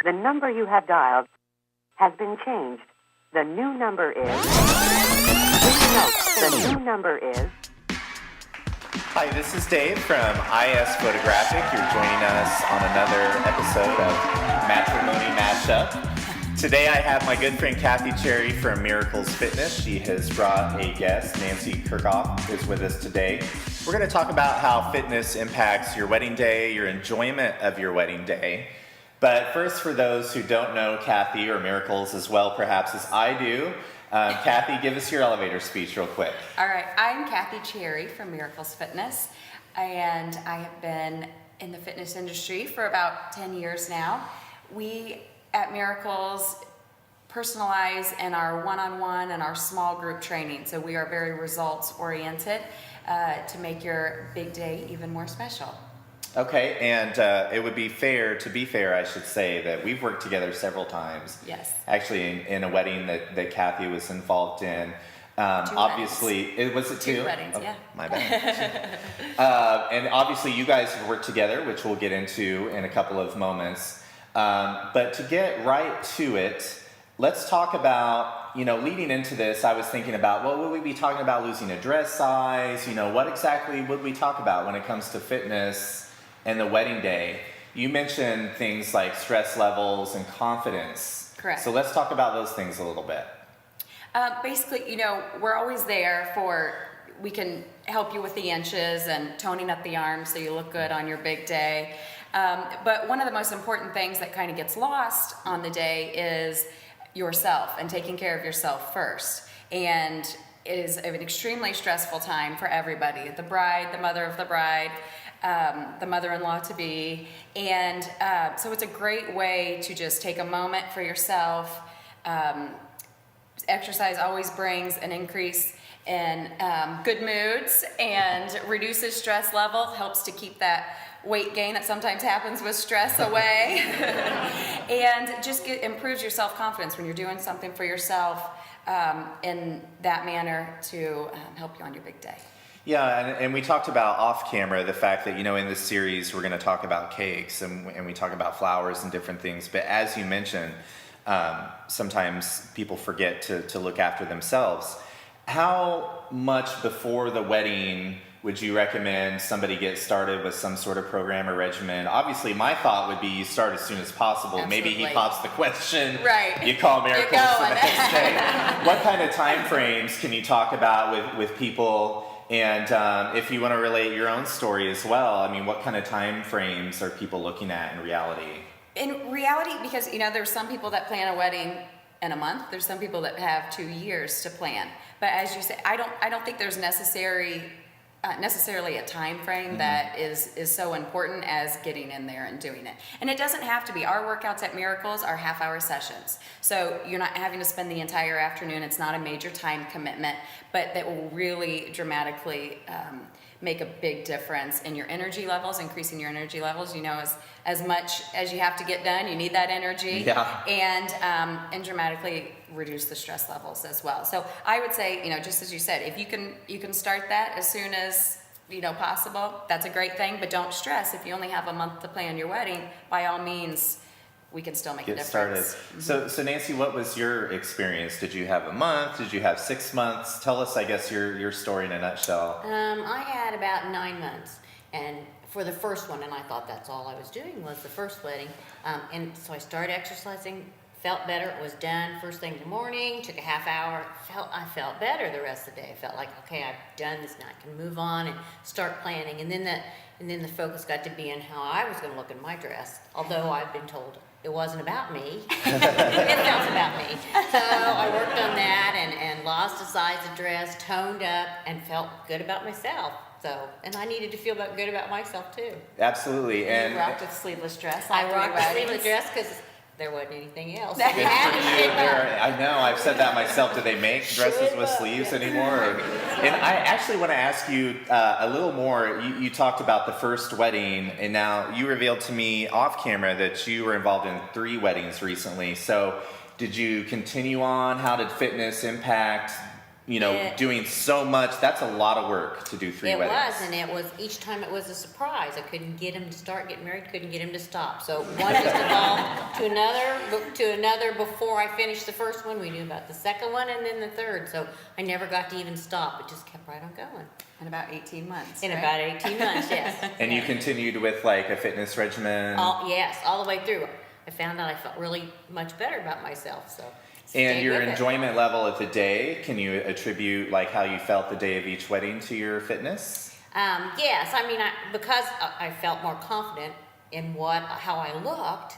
The number you have dialed has been changed. The new number is... Please note, the new number is... Hi, this is Dave from IS Photographic. You're joining us on another episode of Matrimony Mashup. Today I have my good friend Kathy Cherry from Miracles Fitness. She has brought a guest, Nancy Kirchhoff, is with us today. We're going to talk about how fitness impacts your wedding day, your enjoyment of your wedding day. But first, for those who don't know Kathy or Miracles as well perhaps as I do, Kathy, give us your elevator speech real quick. All right, I'm Kathy Cherry from Miracles Fitness, and I have been in the fitness industry for about 10 years now. We at Miracles personalize in our one-on-one and our small group training, so we are very results oriented to make your big day even more special. Okay, and it would be fair, I should say, that we've worked together several times. Yes. Actually, in a wedding that Kathy was involved in. Obviously, was it two? Two weddings, oh, yeah. My bad. And obviously, you guys have worked together, which we'll get into in a couple of moments. But to get right to it, let's talk about, leading into this, I was thinking about, well, would we be talking about losing a dress size? What exactly would we talk about when it comes to fitness and the wedding day? You mentioned things like stress levels and confidence. Correct. So let's talk about those things a little bit. Basically, we're always there we can help you with the inches and toning up the arms so you look good on your big day. But one of the most important things that kind of gets lost on the day is yourself and taking care of yourself first. And it is an extremely stressful time for everybody, the bride, the mother of the bride, the mother-in-law to be. And so it's a great way to just take a moment for yourself. Exercise always brings an increase in good moods and reduces stress level, helps to keep that weight gain that sometimes happens with stress away. And just improves your self-confidence when you're doing something for yourself in that manner to help you on your big day. Yeah, and we talked about off camera the fact that, in this series we're going to talk about cakes and we talk about flowers and different things. But as you mentioned, sometimes people forget to look after themselves. How much before the wedding would you recommend somebody get started with some sort of program or regimen? Obviously, my thought would be you start as soon as possible. Absolutely. Maybe he pops the question. Right. You call Miracles the next day. What kind of time frames can you talk about with people? And if you want to relate your own story as well, what kind of time frames are people looking at in reality? In reality, because there's some people that plan a wedding in a month. There's some people that have 2 years to plan. But as you say, I don't think there's necessarily a time frame that is so important as getting in there and doing it. And it doesn't have to be. Our workouts at Miracles are half-hour sessions. So you're not having to spend the entire afternoon. It's not a major time commitment, but that will really dramatically make a big difference in your energy levels, increasing your energy levels. As much as you have to get done, you need that energy. Yeah. And dramatically reduce the stress levels as well. So I would say, just as you said, if you can start that as soon as possible, that's a great thing. But don't stress if you only have a month to plan your wedding. By all means, we can still make a difference. Started. So Nancy, what was your experience? Did you have a month? Did you have 6 months? Tell us, I guess, your story in a nutshell. I had about 9 months, and for the first one, and I thought that's all I was doing was the first wedding. And so I started exercising, felt better. It was done first thing in the morning, took a half hour. I felt better the rest of the day. I felt like, okay, I've done this now. I can move on and start planning. And then the focus got to be on how I was going to look in my dress, although I've been told it wasn't about me. It felt about me. So I worked on that and lost a size of dress, toned up, and felt good about myself. And I needed to feel good about myself too. Absolutely. And you rocked a sleeveless dress. I rocked a sleeveless dress because there wasn't anything else. I know, I've said that myself. Do they make dresses with sleeves anymore? And I actually want to ask you a little more. You talked about the first wedding, and now you revealed to me off camera that you were involved in 3 weddings recently. So did you continue on? How did fitness impact doing so much. That's a lot of work to do 3 weddings. It was, and it was, each time it was a surprise. I couldn't get him to start getting married, couldn't get him to stop. So one just evolved to another before I finished the first one. We knew about the second one and then the third. So I never got to even stop. It just kept right on going. In about 18 months. In right? about 18 months, yes. And you continued with like a fitness regimen. Yes, all the way through. I found out I felt really much better about myself. So. And stayed your with it. enjoyment level of the day, can you attribute like how you felt the day of each wedding to your fitness? Yes, I mean, because I felt more confident in how I looked,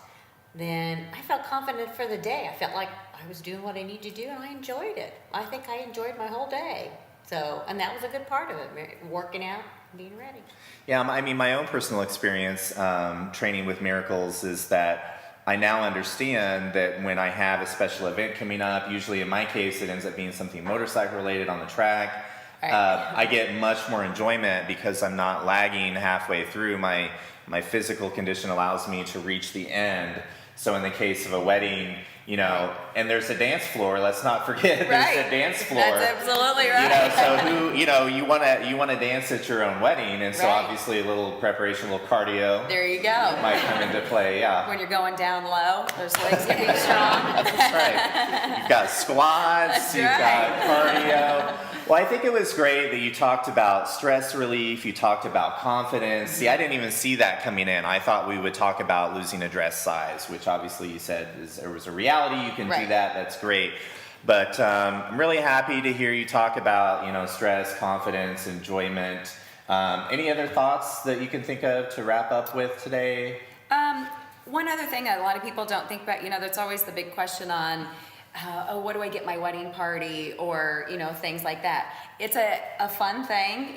then I felt confident for the day. I felt like I was doing what I needed to do, and I enjoyed it. I think I enjoyed my whole day. So, and that was a good part of it, working out, being ready. Yeah, I mean, my own personal experience training with Miracles is that I now understand that when I have a special event coming up, usually in my case it ends up being something motorcycle related on the track, Right. I get much more enjoyment because I'm not lagging halfway through. My physical condition allows me to reach the end. So in the case of a wedding, and there's a dance floor. Let's not forget there's a dance floor. That's absolutely right. So you want to dance at your own wedding, and so Right. obviously a little preparation, a little cardio There you go. might come into play. Yeah. When you're going down low, those legs can be strong. That's right. You've got squats, That's you've got cardio. Well, I think it was great that you talked about stress relief, you talked about confidence. See, I didn't even see that coming in. I thought we would talk about losing a dress size, which obviously you said there was a reality. You can do Right. that. That's great. But I'm really happy to hear you talk about, stress, confidence, enjoyment. Any other thoughts that you can think of to wrap up with today? One other thing that a lot of people don't think about, that's always the big question on, what do I get my wedding party, or, things like that. It's a fun thing,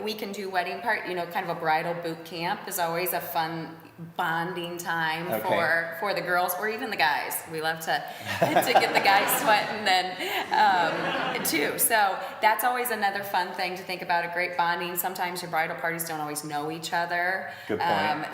we can do wedding party, kind of a bridal boot camp is always a fun bonding time Okay. for the girls, or even the guys. We love to get the guys sweating then too. So that's always another fun thing to think about, a great bonding. Sometimes your bridal parties don't always know each other. Good point.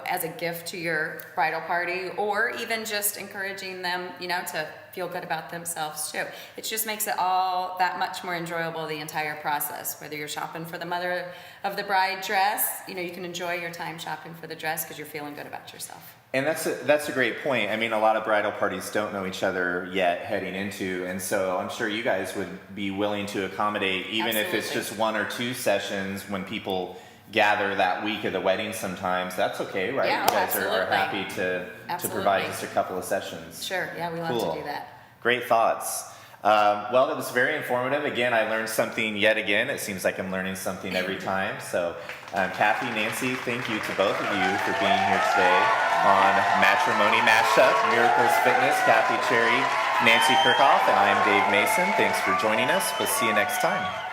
As a gift to your bridal party, or even just encouraging them, to feel good about themselves too. It just makes it all that much more enjoyable, the entire process. Whether you're shopping for the mother of the bride dress, you can enjoy your time shopping for the dress because you're feeling good about yourself. And that's a great point. I mean, a lot of bridal parties don't know each other yet heading into, and so I'm sure you guys would be willing to accommodate, even if it's Absolutely. just 1 or 2 sessions when people gather that week of the wedding sometimes. That's okay, right? Yeah, You guys are absolutely. happy to provide Absolutely. just a couple of sessions. Sure, yeah, we love Cool. to do that. Great thoughts. Well, that was very informative. Again, I learned something yet again. It seems like I'm learning something every time. So, Kathy, Nancy, thank you to both of you for being here today on Matrimony Mashup, Miracles Fitness. Kathy Cherry, Nancy Kirchhoff, and I am Dave Mason. Thanks for joining us. We'll see you next time.